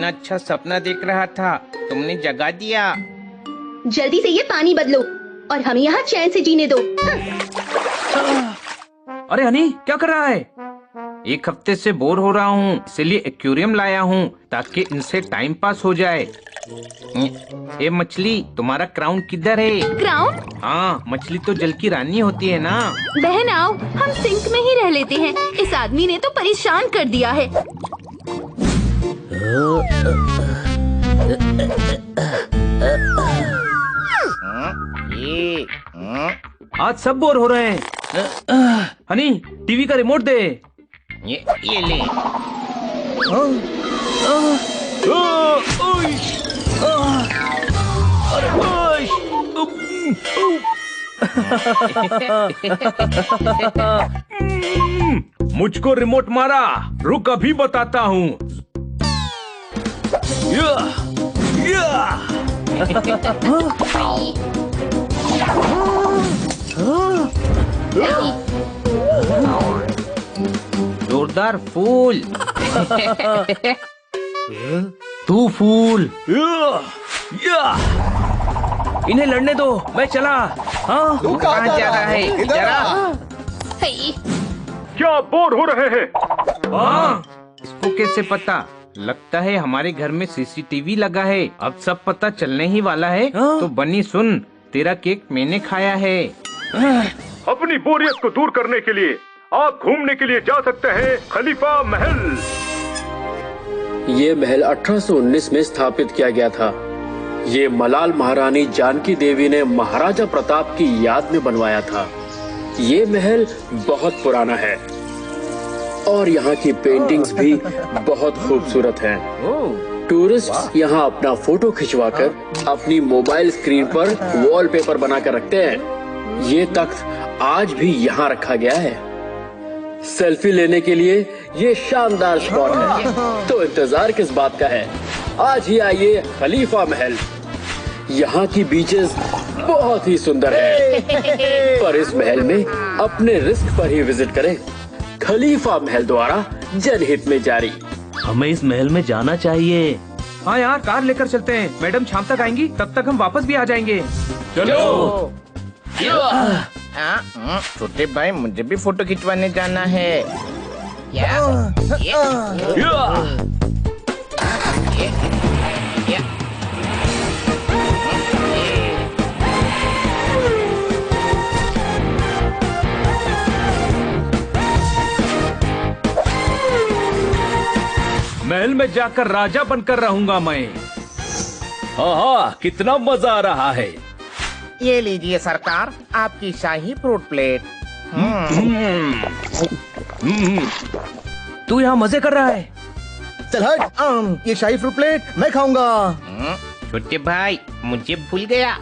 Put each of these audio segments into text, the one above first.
इतना अच्छा सपना देख रहा था, तुमने जगा दिया। जल्दी से ये पानी बदलो और हमें यहाँ चैन से जीने दो। अरे हनी, क्या कर रहा है? एक हफ्ते से बोर हो रहा हूँ, इसलिए एक्वेरियम लाया हूँ ताकि इनसे टाइम पास हो जाए। ए मछली, तुम्हारा क्राउन किधर है? क्राउन? हाँ, मछली तो जल की रानी होती है ना। बहन आओ, हम सिंक में ही रह लेते हैं। इस आदमी ने तो परेशान कर दिया है। आज सब बोर हो रहे हैं। हनी, टीवी का रिमोट दे। ये ले। मुझको रिमोट मारा, रुक अभी बताता हूँ। जोरदार फूल। तू फूल। इन्हें लड़ने दो, मैं चला। हाँ, तू कहाँ जा रहा है? जरा क्या बोर हो रहे हैं? हाँ, इसको कैसे पता? लगता है हमारे घर में सीसीटीवी लगा है। अब सब पता चलने ही वाला है। तो बनी सुन, तेरा केक मैंने खाया है। अपनी बोरियत को दूर करने के लिए आप घूमने के लिए जा सकते हैं खलीफा महल। ये महल 1819 में स्थापित किया गया था। ये मलाल महारानी जानकी देवी ने महाराजा प्रताप की याद में बनवाया था। ये महल बहुत पुराना है और यहाँ की पेंटिंग्स भी बहुत खूबसूरत हैं। टूरिस्ट यहाँ अपना फोटो खिंचवाकर अपनी मोबाइल स्क्रीन पर वॉलपेपर बनाकर रखते हैं। ये तख्त आज भी यहाँ रखा गया है। सेल्फी लेने के लिए ये शानदार स्पॉट है, तो इंतजार किस बात का है? आज ही आइए खलीफा महल। यहाँ की बीचेस बहुत ही सुंदर है, पर इस महल में अपने रिस्क पर ही विजिट करें। खलीफा महल द्वारा जनहित में जारी। हमें इस महल में जाना चाहिए। हाँ यार, कार लेकर चलते हैं। मैडम शाम तक आएंगी, तब तक हम वापस भी आ जाएंगे। चलो। छोटे भाई, मुझे भी फोटो खिंचवाने जाना है। महल में जाकर राजा बनकर रहूंगा मैं। हाँ, कितना मजा आ रहा है। ये लीजिए सरकार, आपकी शाही फ्रूट प्लेट। तू यहाँ मजे कर रहा है? चल हट, ये शाही फ्रूट प्लेट मैं खाऊंगा। छोटे भाई, मुझे भूल गया।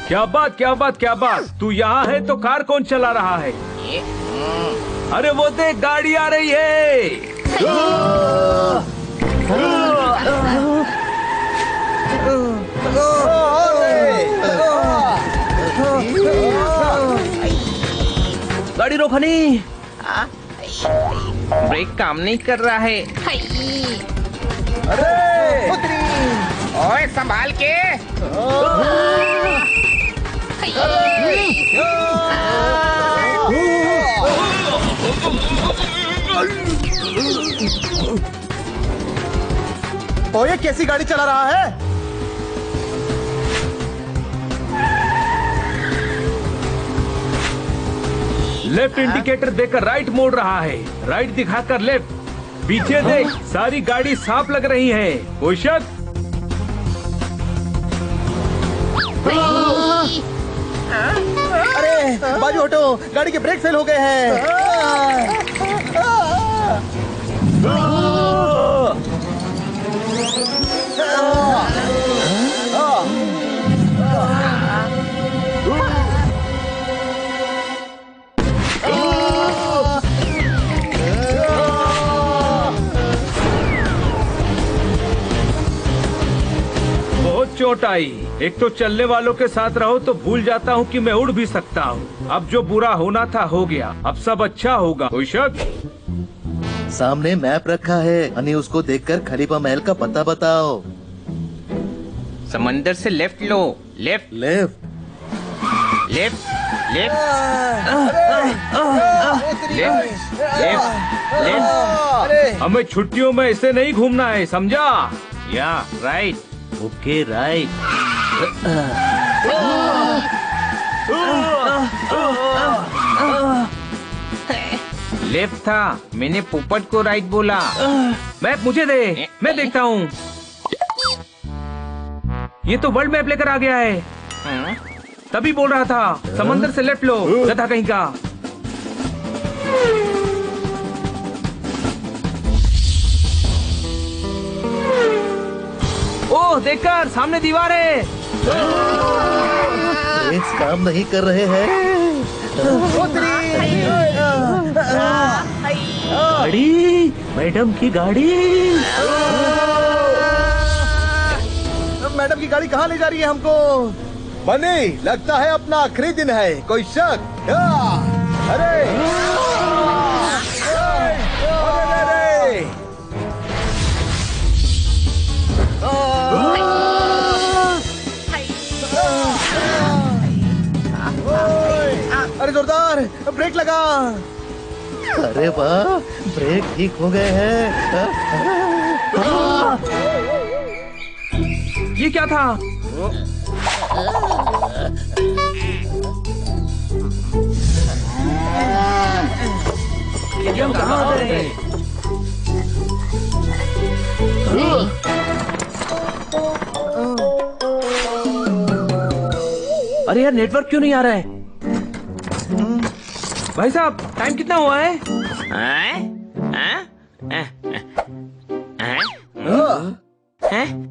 क्या बात, क्या बात, क्या बात। तू यहाँ है तो कार कौन चला रहा है? अरे वो देख, गाड़ी आ रही है। गाड़ी रोक हनी। ब्रेक काम नहीं कर रहा है। अरे ओए, संभाल के। ओ, ये कैसी गाड़ी चला रहा है? लेफ्ट इंडिकेटर देकर राइट मोड़ रहा है, राइट दिखाकर लेफ्ट। पीछे देख, सारी गाड़ी साफ लग रही है। कोई शक? अरे बाजू हटो, गाड़ी के ब्रेक फेल हो गए हैं। बहुत चोट आई। एक तो चलने वालों के साथ रहो तो भूल जाता हूँ कि मैं उड़ भी सकता हूँ। अब जो बुरा होना था हो गया, अब सब अच्छा होगा। कोई शक? सामने मैप रखा है, हनी उसको देखकर खलीफा महल का पता बताओ। समंदर से लेफ्ट लो। Left left. Left left left left left. हमें छुट्टियों में इसे नहीं घूमना है, समझा? या राइट। Okay right. लेफ्ट था, मैंने पोपट को राइट बोला। मैप मुझे दे, मैं देखता हूँ। ये तो वर्ल्ड मैप लेकर आ गया है। तभी बोल रहा था समंदर से लेफ्ट लो, गधा कहीं का। ओह देखकर, सामने दीवार है। ब्रेक्स काम नहीं कर रहे हैं। गाड़ी, मैडम की गाड़ी। मैडम की गाड़ी कहाँ ले जा रही है हमको? बनी, लगता है अपना आखिरी दिन है, कोई शक? अरे अरे जोरदार ब्रेक लगा। अरे वाह, ब्रेक ठीक हो गए हैं। ये क्या था? ये हम कहाँ आ गए? अरे यार, नेटवर्क क्यों नहीं आ रहा है? भाई साहब, टाइम कितना हुआ है?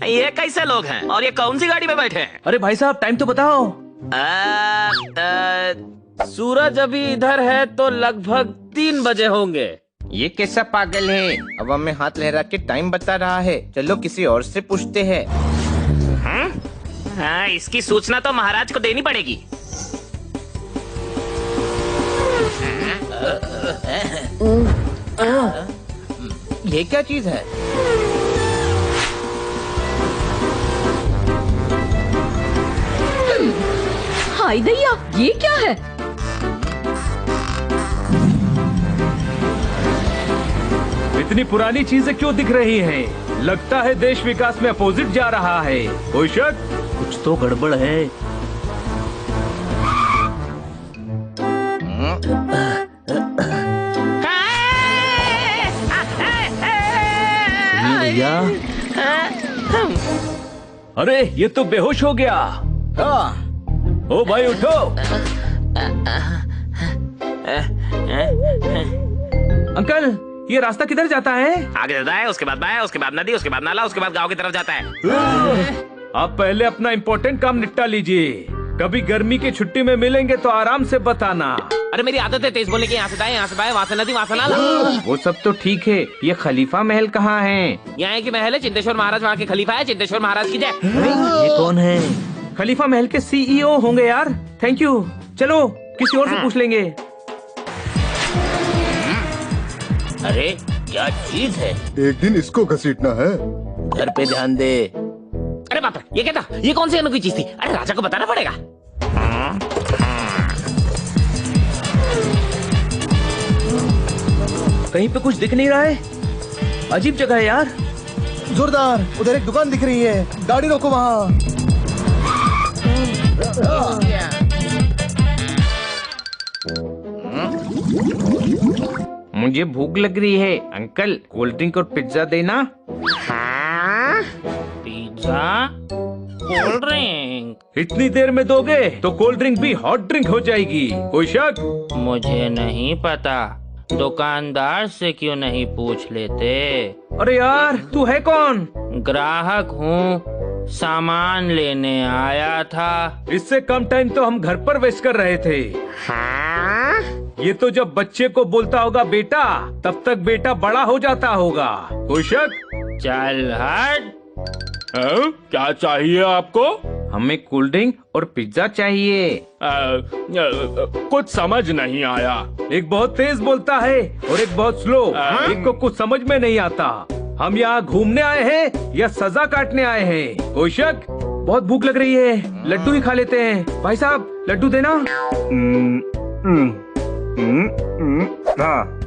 ये कैसे लोग हैं और ये कौन सी गाड़ी में बैठे हैं? अरे भाई साहब, टाइम तो बताओ। सूरज अभी इधर है तो लगभग 3 बजे होंगे। ये कैसा पागल है, हवा में हाथ लहरा के टाइम बता रहा है। चलो किसी और से पूछते हैं। हाँ, इसकी सूचना तो महाराज को देनी पड़ेगी। ये क्या चीज है? हाय दैया, ये क्या है? इतनी पुरानी चीजें क्यों दिख रही हैं? लगता है देश विकास में अपोजिट जा रहा है। कोई शक? कुछ तो गड़बड़ है। भैया, अरे ये तो बेहोश हो गया। ओ भाई उठो। अंकल, ये रास्ता किधर जाता है? आगे जाता है, उसके बाद बाएं, उसके बाद नदी, उसके बाद नाला, उसके बाद गांव की तरफ जाता है। आप पहले अपना इम्पोर्टेंट काम निपटा लीजिए। कभी गर्मी की छुट्टी में मिलेंगे तो आराम से बताना। अरे मेरी आदत है तेज बोलने की। यहाँ से दाएं, यहाँ से बाएं, वहाँ से नदी, वहाँ से नाला। वो सब तो ठीक है, ये खलीफा महल कहाँ है? यहाँ की महल है, चिंतेश्वर महाराज वहाँ के खलीफा है। चिंतेश्वर महाराज की जय। ये कौन है? खलीफा महल के CEO होंगे यार। Thank you. चलो किसी और से पूछ लेंगे। अरे क्या चीज है? एक दिन इसको घसीटना है। घर पे ध्यान दे। अरे बाप रे, ये क्या था? ये कौन सी अनोखी चीज थी? अरे राजा को बताना पड़ेगा। कहीं पे कुछ दिख नहीं रहा है। अजीब जगह है यार। जोरदार, उधर एक दुकान दिख रही है, गाड़ी रोको वहाँ। मुझे भूख लग रही है अंकल, कोल्ड ड्रिंक और पिज्जा देना। Pizza, cold drink. इतनी देर में दोगे तो कोल्ड ड्रिंक भी हॉट ड्रिंक हो जाएगी। कोई शक? मुझे नहीं पता, दुकानदार से क्यों नहीं पूछ लेते? अरे यार, तू है कौन? ग्राहक हूँ, सामान लेने आया था। इससे कम टाइम तो हम घर पर वेस्ट कर रहे थे। ये तो जब बच्चे को बोलता होगा बेटा, तब तक बेटा बड़ा हो जाता होगा। कोई शक? चल हट। क्या चाहिए आपको? हमें कोल्ड ड्रिंक और पिज्जा चाहिए। कुछ समझ नहीं आया। एक बहुत तेज बोलता है और एक बहुत स्लो। एक को कुछ समझ में नहीं आता। हम यहाँ घूमने आए हैं या सजा काटने आए हैं? कोई शक? बहुत भूख लग रही है, लड्डू ही खा लेते हैं। भाई साहब लड्डू देना। हाँ।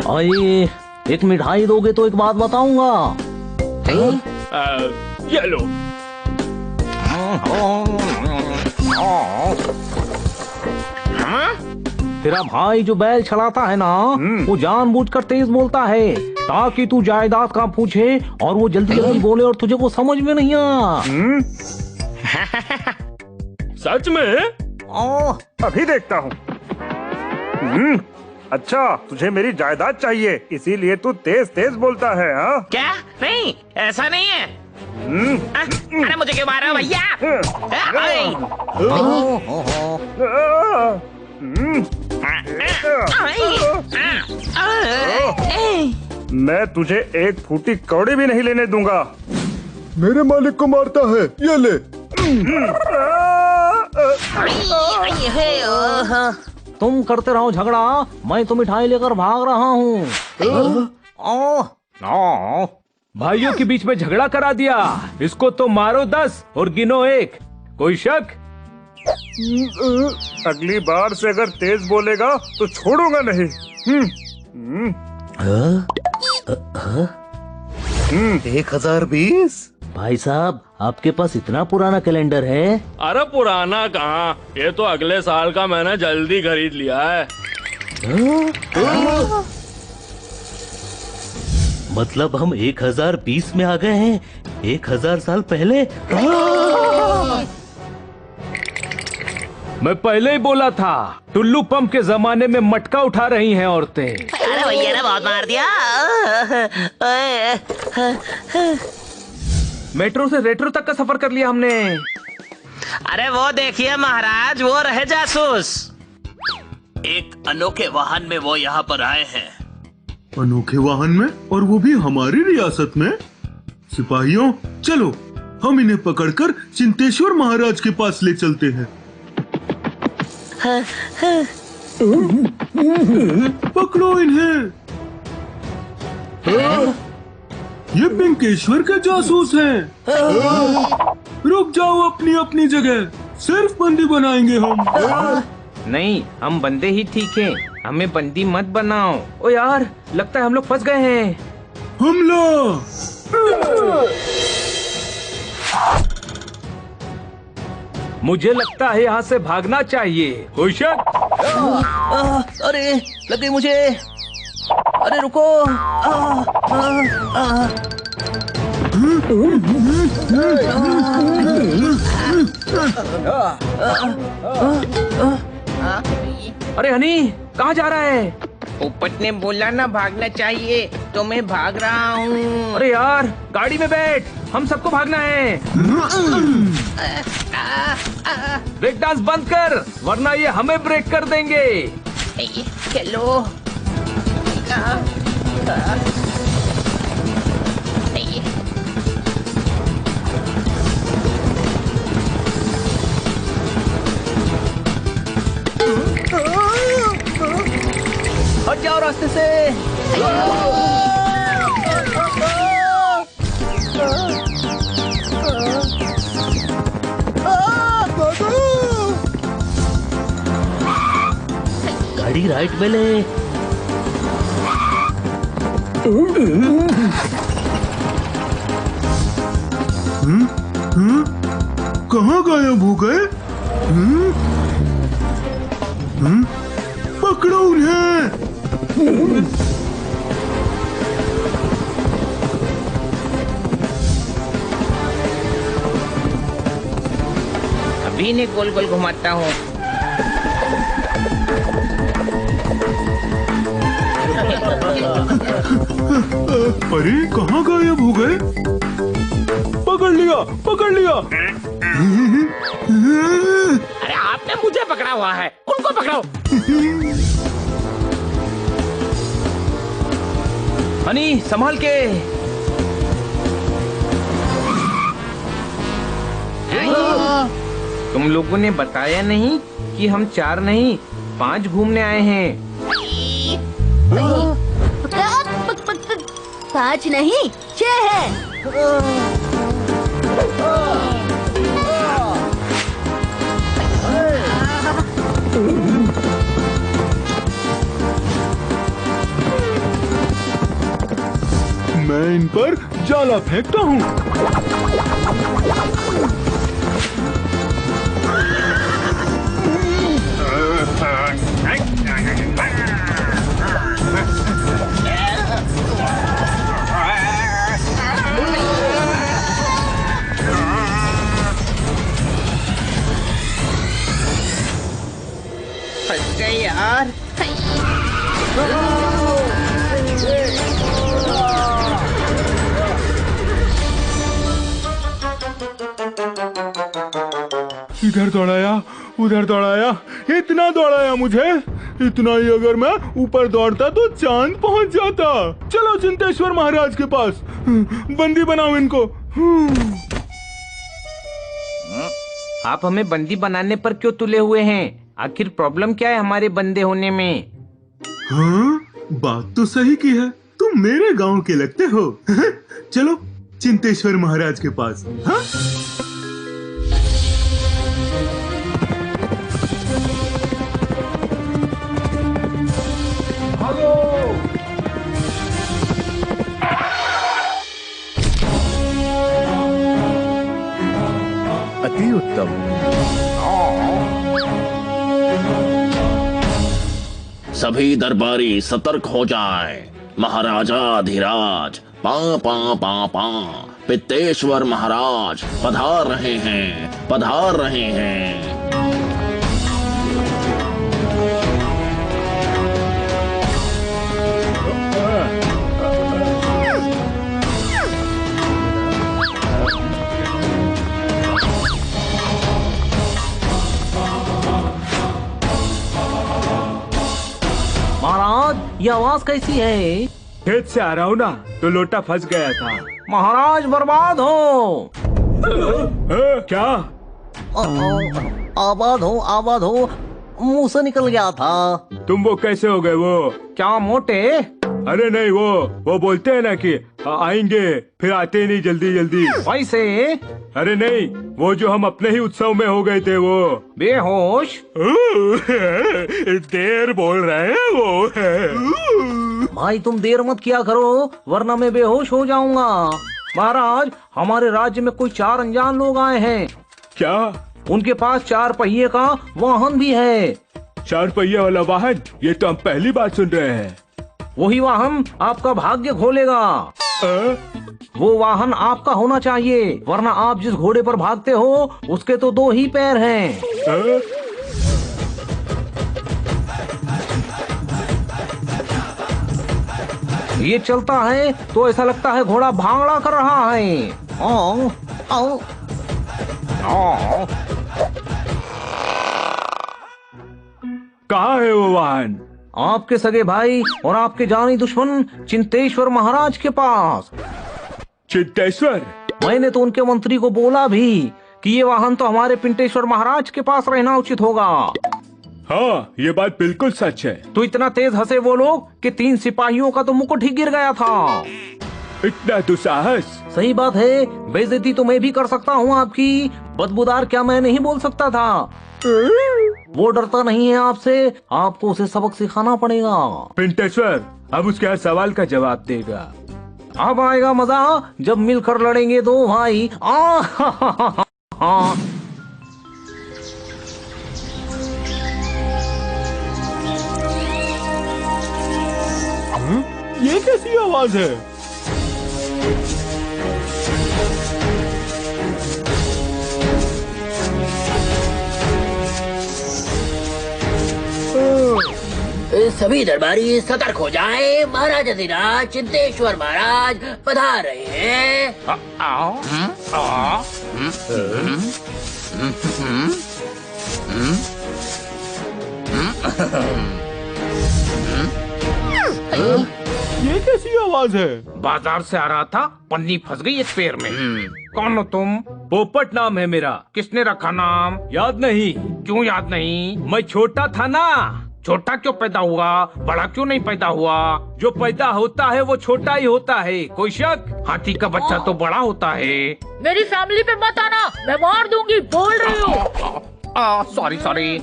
आइए, एक मिठाई दोगे तो एक बात बताऊंगा। ये लो। तेरा भाई जो बैल चलाता है ना, वो जानबूझकर तेज बोलता है ताकि तू जायदाद का पूछे और वो जल्दी जल्दी बोले और तुझे वो समझ में नहीं आ। सच में? अभी देखता हूँ। अच्छा, तुझे मेरी जायदाद चाहिए, इसीलिए तू तेज तेज बोलता है? हाँ? क्या? नहीं, ऐसा नहीं है। अरे मुझे क्यों मार रहे हो भैया? मैं तुझे एक फूटी कौड़ी भी नहीं लेने दूंगा। मेरे मालिक को मारता है, ये ले। तुम करते रहो झगड़ा, मैं तो मिठाई लेकर भाग रहा हूँ। भाइयों के बीच में झगड़ा करा दिया। इसको तो मारो 10 और गिनो 1। कोई शक? अगली बार से अगर तेज बोलेगा तो छोड़ूंगा नहीं। 1020। भाई साहब, आपके पास इतना पुराना कैलेंडर है? अरे पुराना कहाँ, ये तो अगले साल का मैंने जल्दी खरीद लिया है। मतलब हम 1020 में आ गए हैं, 1000 साल पहले। मैं पहले ही बोला था, टुल्लू पंप के जमाने में मटका उठा रही हैं औरतें। अरे भैया ने बहुत मार दिया। मेट्रो से रेट्रो तक का सफर कर लिया हमने। अरे वो देखिए महाराज, वो रहे जासूस। एक अनोखे वाहन में वो यहाँ पर आए हैं। अनोखे वाहन में, और वो भी हमारी रियासत में? सिपाहियों, चलो हम इन्हें पकड़कर चिंतेश्वर महाराज के पास ले चलते हैं। पकड़ो इन्हें। ये पिंकेश्वर के जासूस हैं। रुक जाओ अपनी अपनी जगह, सिर्फ बंदी बनाएंगे हम। नहीं, हम बंदे ही ठीक हैं, हमें बंदी मत बनाओ। ओ यार, लगता है हम लोग फंस गए हैं। हमला! मुझे लगता है यहाँ से भागना चाहिए। कोई शक? अरे लग गई मुझे। अरे रुको। अरे हनी, कहाँ जा रहा है? पोपट ने बोला ना भागना चाहिए, तो मैं भाग रहा हूँ। अरे यार, गाड़ी में बैठ, हम सबको भागना है। ब्रेक डांस बंद कर, वरना ये हमें ब्रेक कर देंगे। चलो। हट जाओ रास्ते से। गाड़ी राइट में ले। कहाँ गायब हो गए? पकड़ो उन्हें। अभी इन्हें गोल गोल घुमाता हूँ। अरे कहाँ गायब हो गए? पकड़ लिया, पकड़ लिया। अरे आपने मुझे पकड़ा हुआ है, उनको पकड़ो। हनी संभाल के। तुम लोगों ने बताया नहीं कि हम 4 नहीं 5 घूमने आए हैं। 5 नहीं 6 है। मैं इन पर जाला फेंकता हूँ। फंस गए यार। इधर दौड़ाया, उधर दौड़ाया, इतना दौड़ाया मुझे। इतना ही अगर मैं ऊपर दौड़ता तो चांद पहुंच जाता। चलो चिंतेश्वर महाराज के पास, बंदी बनाओ इनको। आप हमें बंदी बनाने पर क्यों तुले हुए हैं? आखिर प्रॉब्लम क्या है हमारे बंदे होने में? हाँ, बात तो सही की है। तुम मेरे गांव के लगते हो। चलो चिंतेश्वर महाराज के पास। हाँ? अति उत्तम। सभी दरबारी सतर्क हो जाएं। महाराजा धीराज पा पा पा पा पित्तेश्वर महाराज पधार रहे हैं, पधार रहे हैं। महाराज, ये आवाज कैसी है? खेत से आ रहा हूँ ना, तो लोटा फंस गया था। महाराज बर्बाद हो। क्या? आबाद हो, मुंह से निकल गया था। तुम वो कैसे हो गए? वो क्या मोटे? अरे नहीं, वो बोलते हैं ना कि आएंगे फिर आते ही नहीं जल्दी जल्दी। वैसे? अरे नहीं, वो जो हम अपने ही उत्सव में हो गए थे वो। बेहोश? देर बोल रहे हैं वो। भाई तुम देर मत किया करो, वरना मैं बेहोश हो जाऊंगा। महाराज, हमारे राज्य में कोई 4 अनजान लोग आए हैं। क्या? उनके पास 4 पहिए का वाहन भी है। 4 पहिया वाला वाहन? ये तो हम पहली बार सुन रहे हैं। वही वाहन आपका भाग्य खोलेगा। वो वाहन आपका होना चाहिए, वरना आप जिस घोड़े पर भागते हो उसके तो 2 ही पैर हैं। ये चलता है तो ऐसा लगता है घोड़ा भांगड़ा कर रहा है। आओ, आओ, आओ। कहाँ है वो वाहन? आपके सगे भाई और आपके जानी दुश्मन चिंतेश्वर महाराज के पास। चिंतेश्वर? मैंने तो उनके मंत्री को बोला भी कि ये वाहन तो हमारे पिंटेश्वर महाराज के पास रहना उचित होगा। हाँ, ये बात बिल्कुल सच है। तो इतना तेज हंसे वो लोग कि 3 सिपाहियों का तो मुकुट ही गिर गया था। इतना दुस्साहस? सही बात है, बेइज्जती तो मैं भी कर सकता हूँ आपकी, बदबूदार क्या मैं नहीं बोल सकता था। वो डरता नहीं है आपसे, आपको उसे सबक सिखाना पड़ेगा। पिंटेश्वर अब उसके हर सवाल का जवाब देगा। अब आएगा मजा जब मिलकर लड़ेंगे 2 भाई। ये कैसी आवाज है? इस सभी दरबारी सतर्क हो जाएं, महाराज अधिराज चिंतेश्वर महाराज पधार रहे हैं। ये कैसी आवाज है? बाजार से आ रहा था, पन्नी फंस गई एक पैर में। कौन हो तुम? पोपट नाम है मेरा। किसने रखा नाम? याद नहीं? क्यों याद नहीं? मैं छोटा था ना। छोटा क्यों पैदा हुआ? बड़ा क्यों नहीं पैदा हुआ? जो पैदा होता है वो छोटा ही होता है, कोई शक? हाथी का बच्चा तो बड़ा होता है। मेरी फैमिली पे मत आना, मैं मार दूंगी, बोल रही हूँ। Sorry sorry.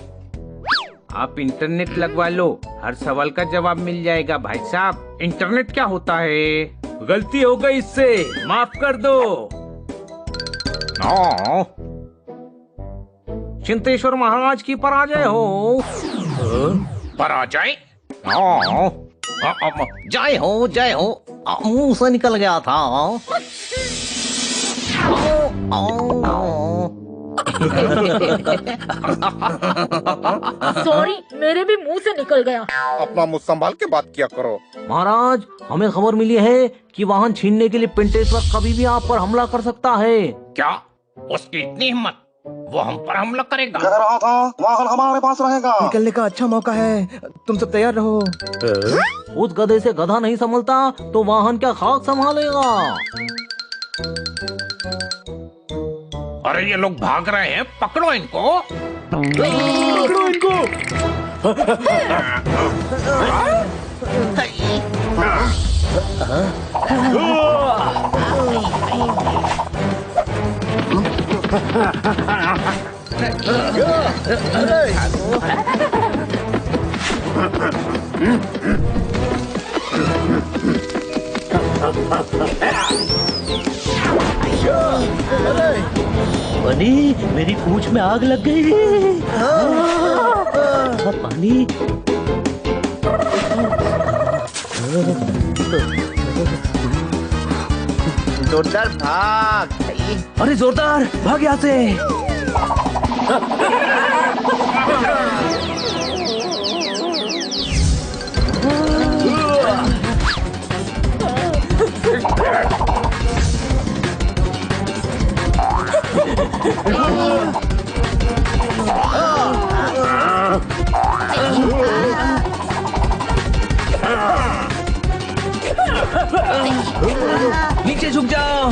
आप इंटरनेट लगवा लो, हर सवाल का जवाब मिल जाएगा भाई साहब। इंटरनेट क्या होता है? गलती हो गई, इससे माफ कर दो। चिंतेश्वर महाराज की पराजय हो। पराजय? जय हो जय हो, मुंह से निकल गया था। सॉरी, मेरे भी मुंह से निकल गया। अपना मुंह संभाल के बात किया करो। महाराज, हमें खबर मिली है कि वाहन छीनने के लिए पिंटेश्वर कभी भी आप पर हमला कर सकता है। क्या? उसकी इतनी हिम्मत? वो हम पर हमला करेगा? कह रहा था वाहन हमारे पास रहेगा। निकलने का अच्छा मौका है, तुम सब तैयार रहो। उस गधे से गधा नहीं संभलता तो वाहन क्या खाक संभालेगा? अरे ये लोग भाग रहे हैं, पकड़ो इनको। पकड़ो इनको। बनी, मेरी पूंछ में आग लग गई। पानी। जोरदार भाग। अरे जोरदार भाग यहाँ से। नीचे झुक जाओ।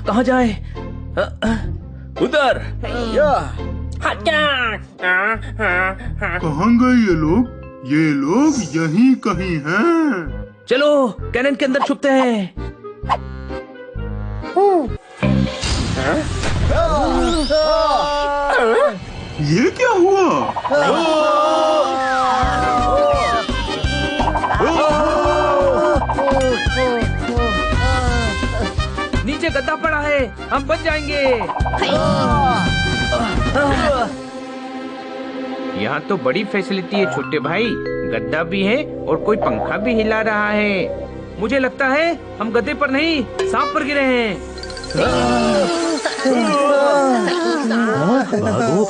कहाँ जाए? उधर। कहाँ गए ये लोग? ये लोग यहीं कहीं हैं। चलो कैनन के अंदर छुपते हैं। ये क्या हुआ? नीचे गद्दा पड़ा है, हम बच जाएंगे। यहाँ तो बड़ी फैसिलिटी है छोटे भाई, गद्दा भी है और कोई पंखा भी हिला रहा है। मुझे लगता है हम गद्दे पर नहीं, सांप पर गिरे हैं। भागो।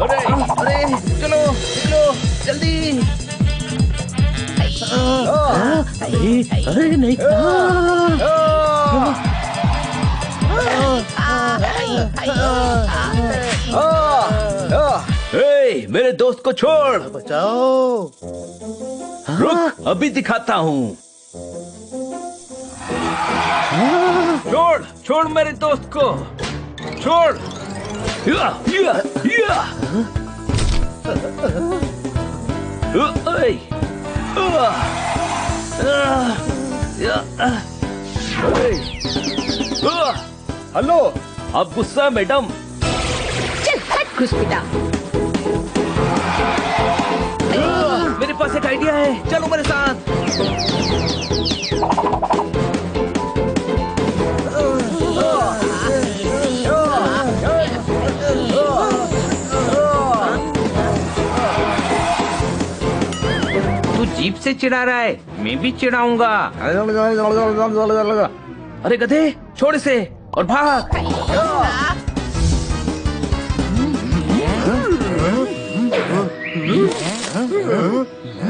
अरे चलो निकलो जल्दी। अरे नहीं। मेरे दोस्त को छोड़। बचाओ। रुक, अभी दिखाता हूँ। छोड़ छोड़ मेरे दोस्त को, छोड़। या, या, या। हेलो, आप गुस्सा मैडम? चल हट घुसपैठा। मेरे पास एक आइडिया है, चलो मेरे साथ। तू जीप से चिढ़ा रहा है, मैं भी चिढ़ाऊंगा। अरे गधे, छोड़ इसे और भाग।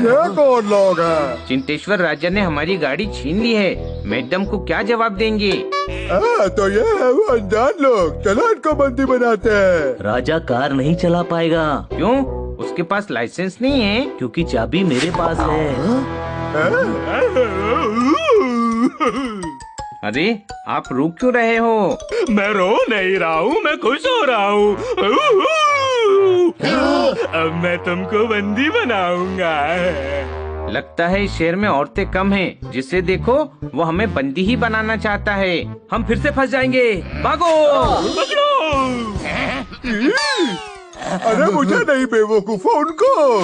ये कौन लोग हैं? चिंतेश्वर राजा ने हमारी गाड़ी छीन ली है, मैडम को क्या जवाब देंगे? तो ये है वो अनजान लोग, चलो इनको बंदी बनाते हैं। राजा कार नहीं चला पाएगा। क्यों? उसके पास लाइसेंस नहीं है? क्योंकि चाबी मेरे पास है। अरे आप रुक क्यों रहे हो? मैं रो नहीं रहा हूँ, मैं खुश हो रहा हूँ। अब मैं तुमको बंदी बनाऊंगा। लगता है इस शहर में औरतें कम हैं, जिसे देखो वो हमें बंदी ही बनाना चाहता है। हम फिर से फंस जाएंगे, भागो। अरे मुझे नहीं, बेवकूफो उनको।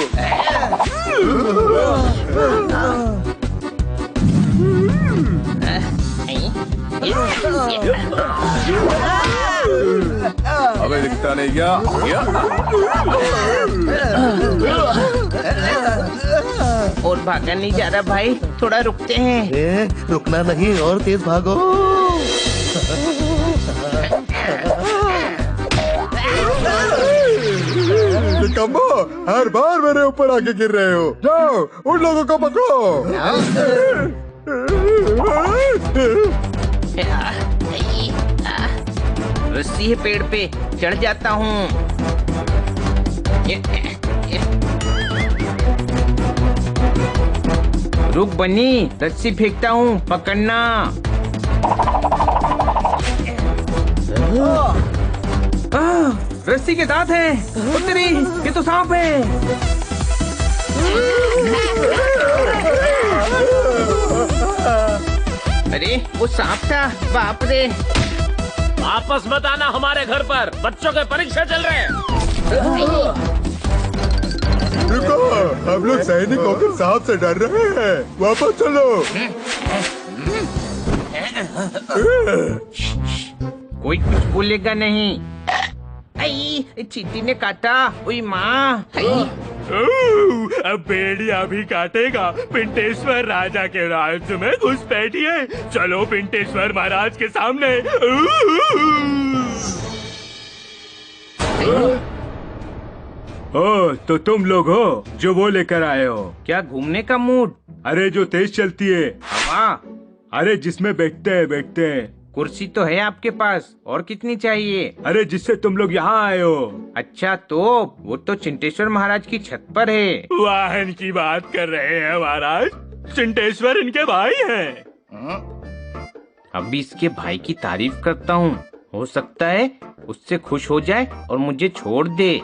हमें दिखता नहीं क्या? और भागा नहीं जा रहा भाई, थोड़ा रुकते हैं। रुकना नहीं और तेज भागो। निकम्मो, हर बार मेरे ऊपर आके गिर रहे हो। जाओ उन लोगों को पकड़ो। रस्सी है पेड़ पे, चढ़ जाता हूँ। रुक बनी, रस्सी फेंकता हूँ, पकड़ना। रस्सी के दांत हैं। उत्तरी, ये तो सांप है। अरे वो सांप था, बाप रे। वापस मत आना हमारे घर पर, बच्चों के परीक्षा चल रहे हैं। रुको, हम लोग सैनिक होकर सांप से डर रहे हैं। वापस चलो। कोई कुछ बोलेगा नहीं। आई, चींटी ने काटा। ओई माँ। अब भेड़िया भी काटेगा। पिंटेश्वर राजा के राज्य में घुसपैठिए। चलो पिंटेश्वर महाराज के सामने। ओ, तो तुम लोग हो जो वो लेकर आए हो? क्या घूमने का मूड? अरे जो तेज चलती है हवा। अरे जिसमें बैठते हैं। कुर्सी तो है आपके पास, और कितनी चाहिए? अरे जिससे तुम लोग यहाँ आए हो। अच्छा, तो वो तो चिंतेश्वर महाराज की छत पर है। वाहन की बात कर रहे हैं महाराज, चिंतेश्वर इनके भाई हैं। अभी इसके भाई की तारीफ करता हूँ, हो सकता है उससे खुश हो जाए और मुझे छोड़ दे।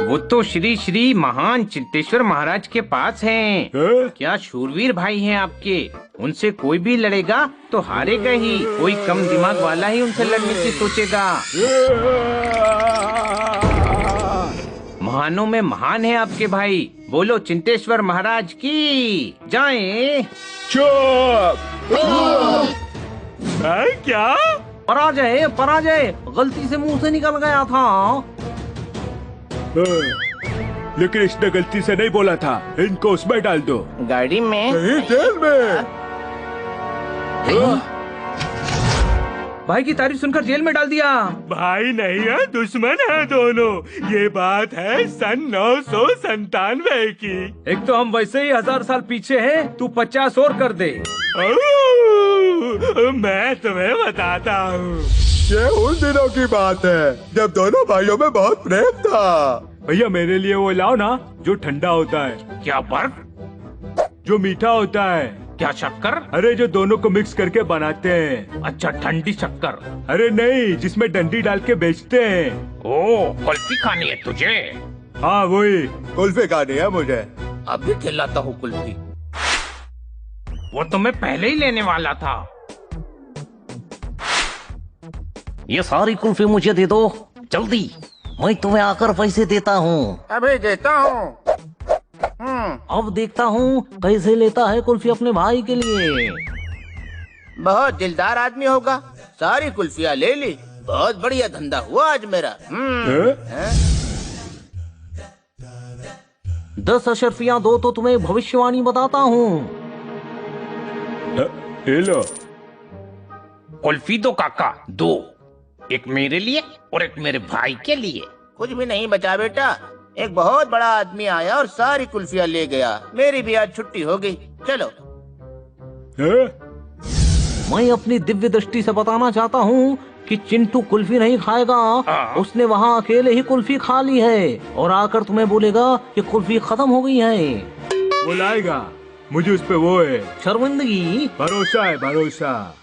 वो तो श्री श्री महान चिंतेश्वर महाराज के पास हैं। क्या शूरवीर भाई हैं आपके, उनसे कोई भी लड़ेगा तो हारेगा ही। कोई कम दिमाग वाला ही उनसे लड़ने की सोचेगा। महानों में महान है आपके भाई। बोलो चिंतेश्वर महाराज की जाएं। चुप। क्या? पराजय गलती से मुंह से निकल गया था। लेकिन इसने गलती से नहीं बोला था। इनको उसमें डाल दो। गाड़ी में? नहीं, जेल में। भाई की तारीफ सुनकर जेल में डाल दिया। भाई नहीं है, दुश्मन है दोनों। ये बात है सन 997 की। एक तो हम वैसे ही 1000 साल पीछे हैं, तू 50 और कर दे। मैं तुम्हें बताता हूँ। ये उन दिनों की बात है जब दोनों भाइयों में बहुत प्रेम था। भैया मेरे लिए वो लाओ ना जो ठंडा होता है। क्या बर्फ? जो मीठा होता है। क्या शक्कर? अरे जो दोनों को मिक्स करके बनाते हैं। अच्छा, ठंडी शक्कर। अरे नहीं, जिसमें डंडी डाल के बेचते हैं। ओ, कुल्फी खानी है तुझे? हाँ वही। कुल्फी खानी है मुझे। अब भी खिलाता हूँ कुल्फी। वो तो मैं पहले ही लेने वाला था। ये सारी कुल्फी मुझे दे दो जल्दी, मैं तुम्हें आकर पैसे देता हूँ। अभी देता हूँ। अब देखता हूँ कैसे लेता है कुल्फी अपने भाई के लिए। बहुत दिलदार आदमी होगा, सारी कुल्फियाँ ले ली। बहुत बढ़िया धंधा हुआ आज मेरा। 10 अशर्फियाँ दो तो तुम्हें भविष्यवाणी बताता हूँ। लो कुल्फी दो काका, 2, एक मेरे लिए और एक मेरे भाई के लिए। कुछ भी नहीं बचा बेटा, एक बहुत बड़ा आदमी आया और सारी कुल्फियाँ ले गया। मेरी भी आज छुट्टी हो गई। चलो। मैं अपनी दिव्य दृष्टि से बताना चाहता हूँ कि चिंटू कुल्फी नहीं खाएगा। उसने वहाँ अकेले ही कुल्फी खा ली है और आकर तुम्हें बोलेगा कि कुल्फी खत्म हो गई है। बुलाएगा मुझे, उस पे वो है शर्मिंदगी। भरोसा है, भरोसा।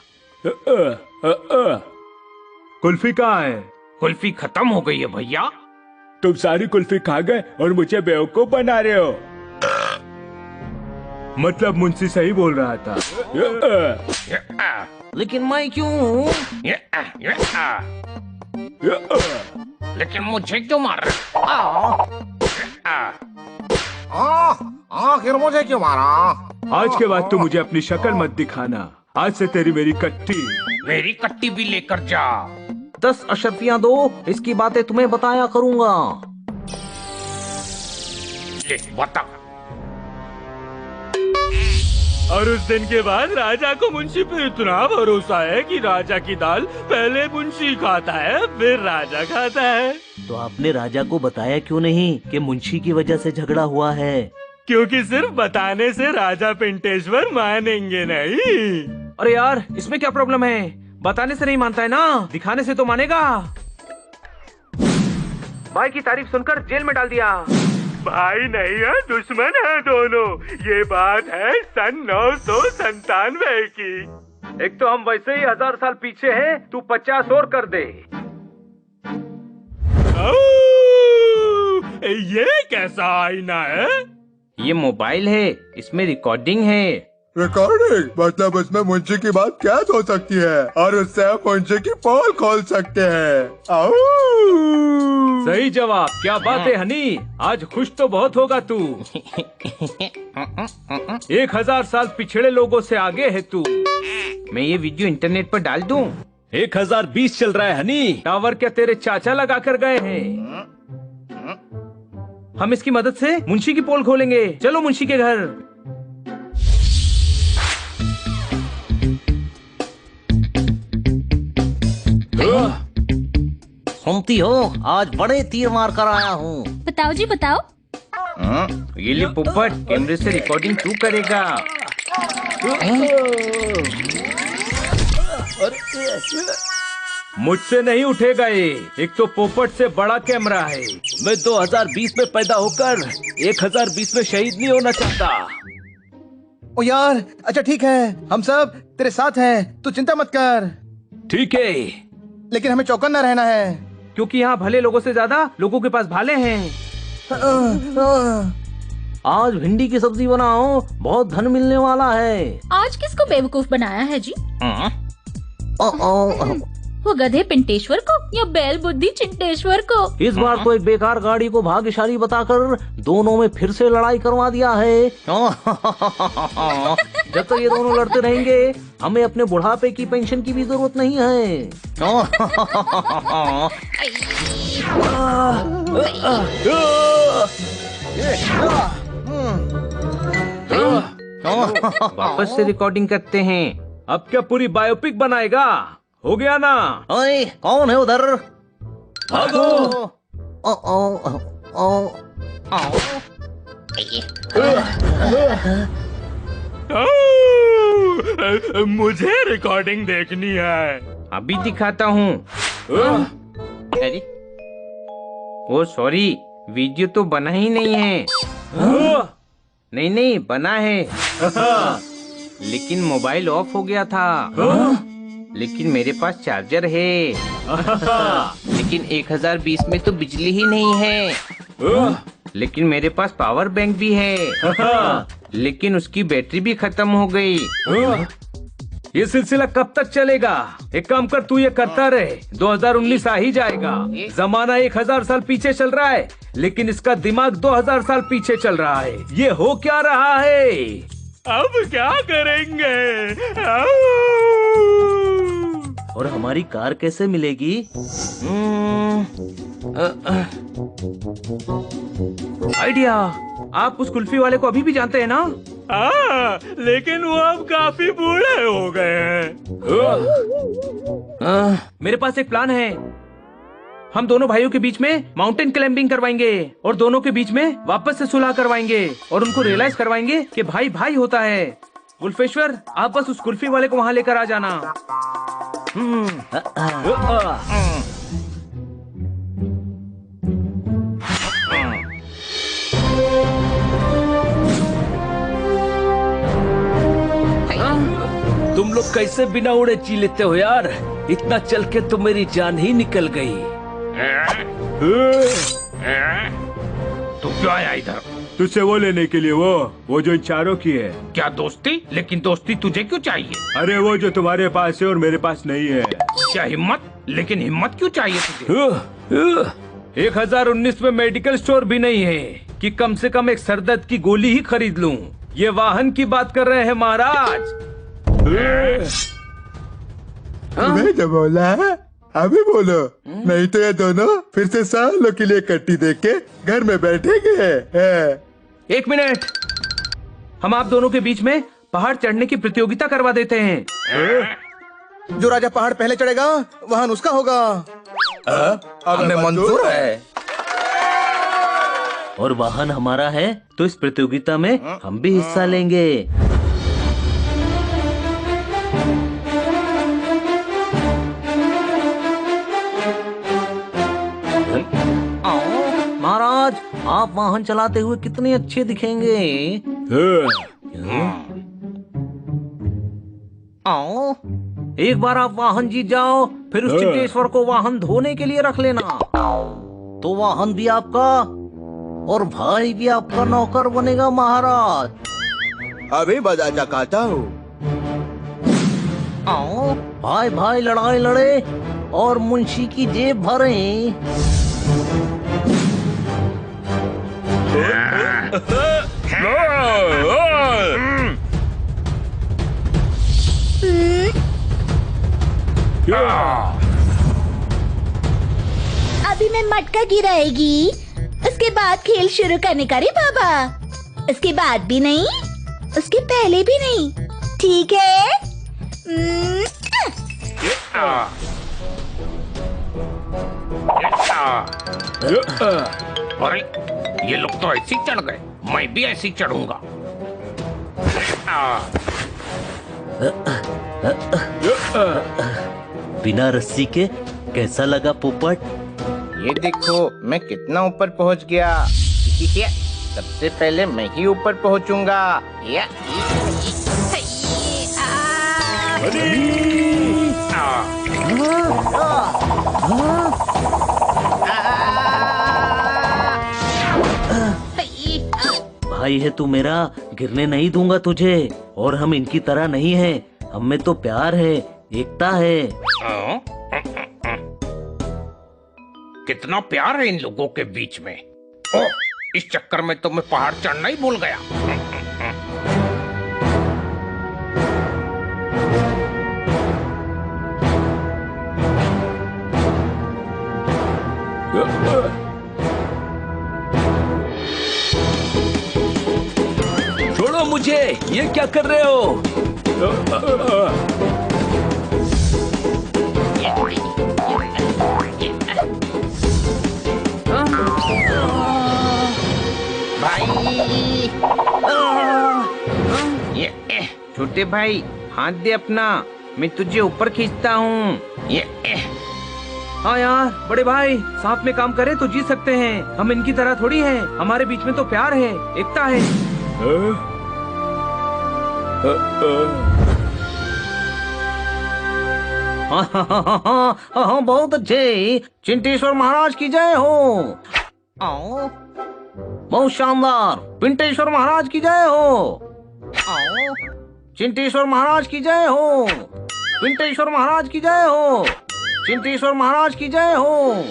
कुल्फी कहाँ है? कुल्फी खत्म हो गई है भैया। तुम सारी कुल्फी खा गए और मुझे बेवकूफ बना रहे हो। मतलब मुंशी सही बोल रहा था। लेकिन मैं क्यों? लेकिन मुझे क्यों मार रहे? आखिर मुझे क्यों मारा? आज के बाद तू मुझे अपनी शक्ल मत दिखाना। आज से तेरी मेरी कट्टी। मेरी कट्टी भी लेकर जा। 10 अशर्फियाँ दो, इसकी बातें तुम्हें बताया करूँगा। ले बता। और उस दिन के बाद राजा को मुंशी पे इतना भरोसा है कि राजा की दाल पहले मुंशी खाता है फिर राजा खाता है। तो आपने राजा को बताया क्यों नहीं कि मुंशी की वजह से झगड़ा हुआ है? क्योंकि सिर्फ बताने से राजा पिंटेश्वर मानेंगे नहीं। अरे यार, इसमें क्या प्रॉब्लम है? बताने से नहीं मानता है ना, दिखाने से तो मानेगा। भाई की तारीफ सुनकर जेल में डाल दिया। भाई नहीं है, दुश्मन है दोनों। ये बात है सन 997 की। एक तो हम वैसे ही 1000 साल पीछे हैं, तू 50 और कर दे। ये कैसा आईना है? ये मोबाइल है, इसमें रिकॉर्डिंग है। रिकॉर्डिंग? मतलब उसमें मुंशी की बात कैद हो सकती है और उससे हम मुंशी की पोल खोल सकते हैं। सही जवाब। क्या बात है हनी, आज खुश तो बहुत होगा तू। 1000 साल पिछड़े लोगों से आगे है तू। मैं ये वीडियो इंटरनेट पर डाल दूं? 1020 चल रहा है हनी। टावर क्या तेरे चाचा लगा कर गए हैं? हम इसकी मदद से मुंशी की पोल खोलेंगे। चलो मुंशी के घर। सुनती हो, आज बड़े तीर मार कर आया हूँ। बताओ जी बताओ। ये ले पोपट, कैमरे से रिकॉर्डिंग तू करेगा। मुझसे नहीं उठेगा ये। एक तो पोपट से बड़ा कैमरा है। मैं 2020 में पैदा होकर 1020 में शहीद नहीं होना चाहता। ओ यार, अच्छा ठीक है, हम सब तेरे साथ हैं, तू चिंता मत कर। ठीक है, लेकिन हमें चौकन्ना रहना है, क्योंकि यहाँ भले लोगों से ज्यादा लोगों के पास भाले हैं। आज भिंडी की सब्जी बनाओ, बहुत धन मिलने वाला है। आज किसको बेवकूफ बनाया है जी? वो गधे पिंटेश्वर को या बैल बुद्धि चिंटेश्वर को? इस बार तो एक बेकार गाड़ी को भाग्यशाली बताकर दोनों में फिर से लड़ाई करवा दिया है। जब तक ये दोनों लड़ते रहेंगे, हमें अपने बुढ़ापे की पेंशन की भी जरूरत नहीं है। वापस से रिकॉर्डिंग करते हैं। अब क्या पूरी बायोपिक बनाएगा? हो गया ना? ओए, कौन है उधर? भागो! मुझे रिकॉर्डिंग देखनी है। अभी दिखाता हूँ। अरे, ओ सॉरी, वीडियो तो बना ही नहीं है। नहीं नहीं, बना है। लेकिन मोबाइल ऑफ हो गया था। लेकिन मेरे पास चार्जर है। लेकिन 1020 में तो बिजली ही नहीं है। लेकिन मेरे पास पावर बैंक भी है। लेकिन उसकी बैटरी भी खत्म हो गई। ये सिलसिला कब तक चलेगा? एक काम कर, तू ये करता रहे, 2019 आ ही जाएगा। जमाना 1000 साल पीछे चल रहा है, लेकिन इसका दिमाग 2000 साल पीछे चल रहा है। ये हो क्या रहा है? अब क्या करेंगे? और हमारी कार कैसे मिलेगी? आइडिया। आप उस कुल्फी वाले को अभी भी जानते हैं ना? लेकिन वो अब काफी बूढ़े हो गए हैं। मेरे पास एक प्लान है। हम दोनों भाइयों के बीच में माउंटेन क्लाइंबिंग करवाएंगे और दोनों के बीच में वापस से सुलह करवाएंगे और उनको रियलाइज करवाएंगे कि भाई भाई होता है। गुल्फेश्वर, आप बस उस कुल्फी वाले को वहाँ लेकर आ जाना। तुम लोग कैसे बिना उड़े जी लेते हो यार? इतना चल के तो मेरी जान ही निकल गई। तू क्यों आया इधर? तुझसे वो लेने के लिए, वो जो इन चारों की है। क्या दोस्ती? लेकिन दोस्ती तुझे क्यों चाहिए? अरे वो जो तुम्हारे पास है और मेरे पास नहीं है। क्या हिम्मत? लेकिन हिम्मत क्यों चाहिए तुझे? 1019 में मेडिकल स्टोर भी नहीं है कि कम से कम एक सरदर्द की गोली ही खरीद लूं। ये वाहन की बात कर रहे हैं महाराज। तुम्हें जो बोला है अभी बोलो, नहीं तो ये दोनों फिर से सालों के लिए कट्टी देख के घर में बैठेंगे। एक मिनट, हम आप दोनों के बीच में पहाड़ चढ़ने की प्रतियोगिता करवा देते हैं। जो राजा पहाड़ पहले चढ़ेगा वाहन उसका होगा। हमें मंजूर है। और वाहन हमारा है तो इस प्रतियोगिता में हम भी हिस्सा लेंगे। महाराज, आप वाहन चलाते हुए कितने अच्छे दिखेंगे। आओ, एक बार आप वाहन जीत जाओ, फिर उस चिंतेश्वर को वाहन धोने के लिए रख लेना, तो वाहन भी आपका और भाई भी आपका नौकर बनेगा महाराज। अभी बजा चकाता हूँ। आओ, भाई भाई लड़ाई लड़े और मुंशी की जेब भरे। अभी मैं मटका गिराएगी, उसके बाद खेल शुरू करने का रे बाबा। उसके बाद भी नहीं, उसके पहले भी नहीं, ठीक है? अरे ये लोग तो ऐसे ही चढ़ गए, मैं भी ऐसे ही चढ़ूंगा। बिना रस्सी के कैसा लगा पोपट? ये देखो मैं कितना ऊपर पहुंच गया। सबसे पहले मैं ही ऊपर पहुंचूंगा। भाई है तू मेरा, गिरने नहीं दूंगा तुझे। और हम इनकी तरह नहीं हैं, हम में तो प्यार है, एकता है। कितना प्यार है इन लोगों के बीच में। ओह, इस चक्कर में तो मैं पहाड़ चढ़ना ही भूल गया। छोड़ो मुझे, ये क्या कर रहे हो? छोटे भाई हाथ दे अपना, मैं तुझे ऊपर खींचता हूँ। हाँ यार, बड़े भाई साथ में काम करें तो जीत सकते हैं। हम इनकी तरह थोड़ी हैं, हमारे बीच में तो प्यार है, एकता है। हाँ, बहुत अच्छे। चिंतेश्वर महाराज की जय हो। आओ, बहुत शानदार। पिंटेश्वर महाराज की जय हो। चिंटेश्वर महाराज की जय हो। पिंटेश्वर महाराज की जय हो। चिंटेश्वर महाराज की जय हो।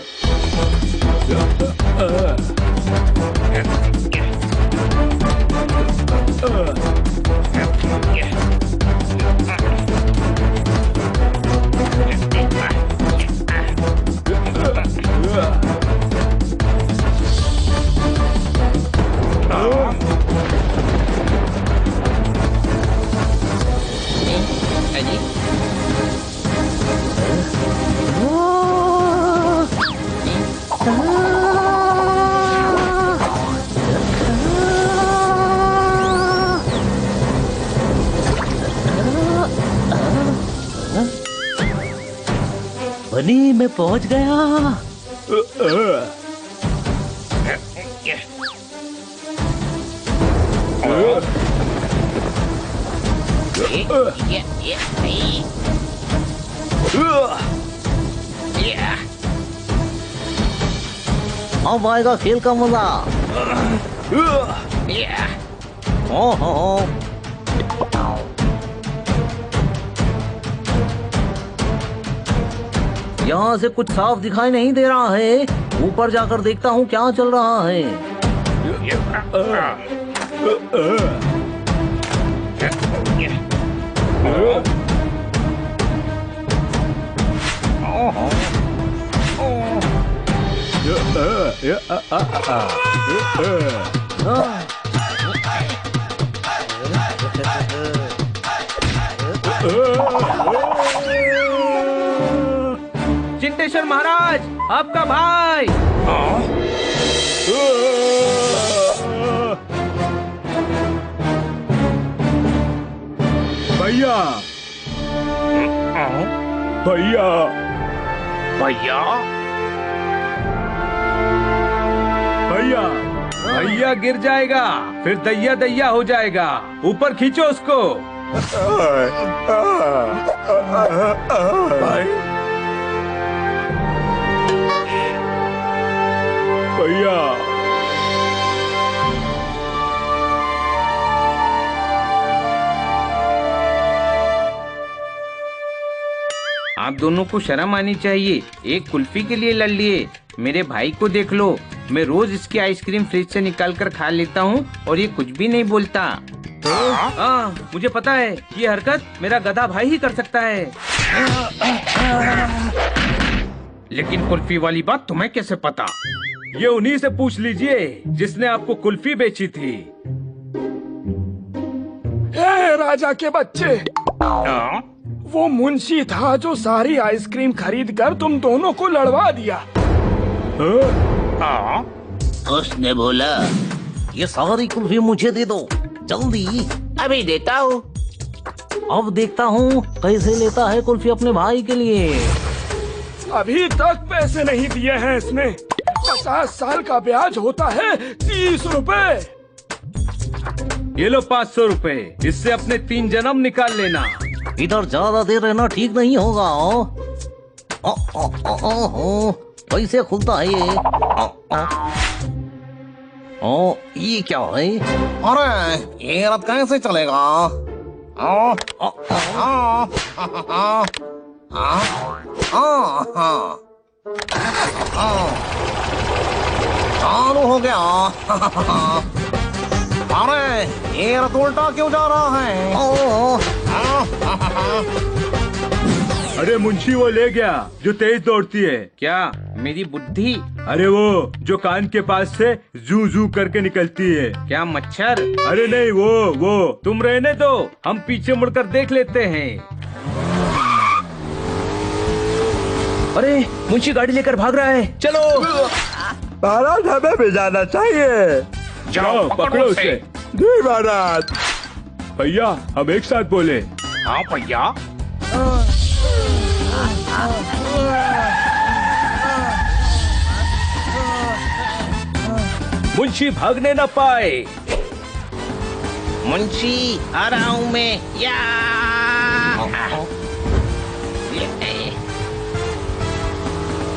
बनी मैं पहुंच गया। अब आएगा खेल का मजा। यहाँ से कुछ साफ दिखाई नहीं दे रहा है। ऊपर जाकर देखता हूँ क्या चल रहा है। चिंटेश्वर महाराज, आपका भाई। भैया भैया भैया भैया भैया गिर जाएगा, फिर दैया दैया हो जाएगा। ऊपर खींचो उसको। भैया आप दोनों को शर्म आनी चाहिए। एक कुल्फी के लिए लड़ लिए। मेरे भाई को देख लो, मैं रोज इसकी आइसक्रीम फ्रिज से निकाल कर खा लेता हूँ और ये कुछ भी नहीं बोलता। मुझे पता है ये हरकत मेरा गधा भाई ही कर सकता है। लेकिन कुल्फी वाली बात तुम्हें कैसे पता? ये उन्हीं से पूछ लीजिए जिसने आपको कुल्फी बेची थी। राजा के बच्चे, वो मुंशी था जो सारी आइसक्रीम खरीद कर तुम दोनों को लड़वा दिया। उसने बोला ये सारी कुल्फी मुझे दे दो जल्दी। अभी देता हूँ। अब देखता हूँ कैसे लेता है कुल्फी अपने भाई के लिए। अभी तक पैसे नहीं दिए हैं इसने। 50 साल का ब्याज होता है 30 रुपए। ये लो 500 रुपए, इससे अपने 3 जन्म निकाल लेना। इधर ज्यादा देर रहना ठीक नहीं होगा। कैसे खुलता है ये क्या है? अरे ये रथ कैसे चलेगा? चालू हो गया। अरे ये रथ उल्टा क्यों जा रहा है? अरे मुंशी वो ले गया जो तेज दौड़ती है। क्या मेरी बुद्धि? अरे वो जो कान के पास से जू जू करके निकलती है। क्या मच्छर? अरे नहीं, वो तुम रहने दो, हम पीछे मुड़कर देख लेते हैं। अरे मुंशी गाड़ी लेकर भाग रहा है, चलो। महाराज हमें भी जाना चाहिए। जाओ पकड़ो उसे। जी महाराज। भैया हम एक साथ बोले। हाँ भैया। मुंशी भागने न पाए। मुंशी आ रहा हूँ मैं। या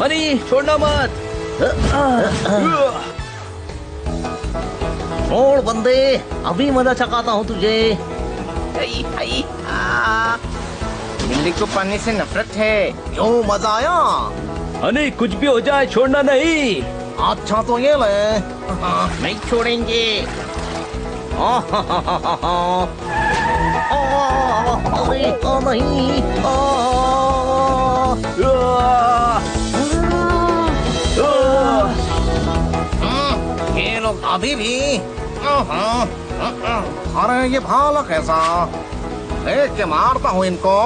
अरे छोड़ना मत। छोड़ बंदे, अभी मजा चखाता हूँ तुझे। बिल्ली को पानी से नफरत है। क्यों, मजा आया? हनी कुछ भी हो जाए छोड़ना नहीं। अच्छा तो ये ले। नहीं छोड़ेंगे। नहीं, ये लोग अभी भी। अरे ये भाला कैसा? देख के मारता हूँ इनको।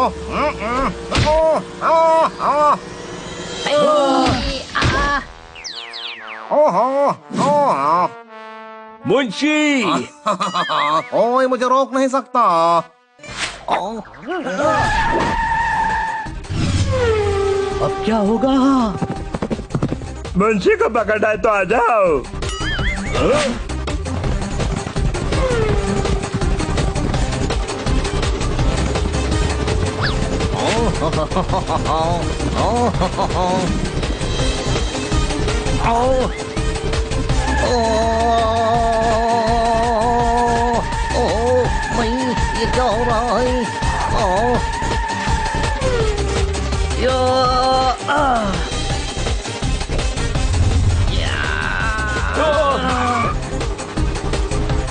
मुंशी ओए, मुझे रोक नहीं सकता। अब क्या होगा? मुंशी को पकड़ा है तो आ जाओ। ये क्या हो रहा है?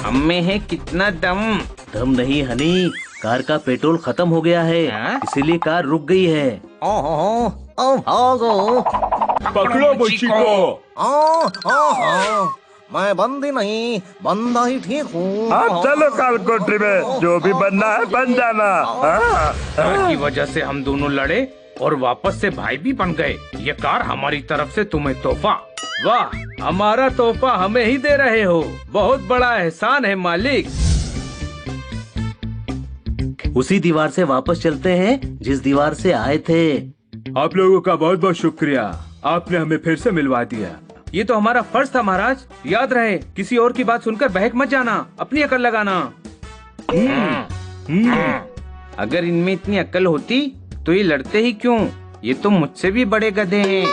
हम में है कितना दम। दम नहीं हनी, कार का पेट्रोल खत्म हो गया है, इसीलिए कार रुक गई है। भागो। पकड़ो मुंशी को। मैं बंदी नहीं, बंदा ही ठीक हूँ। आप चलो कालकोठरी में, जो भी बनना है बन जाना। कार की वजह से हम दोनों लड़े और वापस से भाई भी बन गए। ये कार हमारी तरफ से तुम्हें तोहफा। वाह, हमारा तोहफा हमें ही दे रहे हो। बहुत बड़ा एहसान है मालिक। उसी दीवार से वापस चलते हैं जिस दीवार से आए थे। आप लोगों का बहुत बहुत शुक्रिया, आपने हमें फिर से मिलवा दिया। ये तो हमारा फर्ज था महाराज। याद रहे, किसी और की बात सुनकर बहक मत जाना, अपनी अकल लगाना। अगर इनमें इतनी अकल होती तो ये लड़ते ही क्यों? ये तो मुझसे भी बड़े गधे हैं।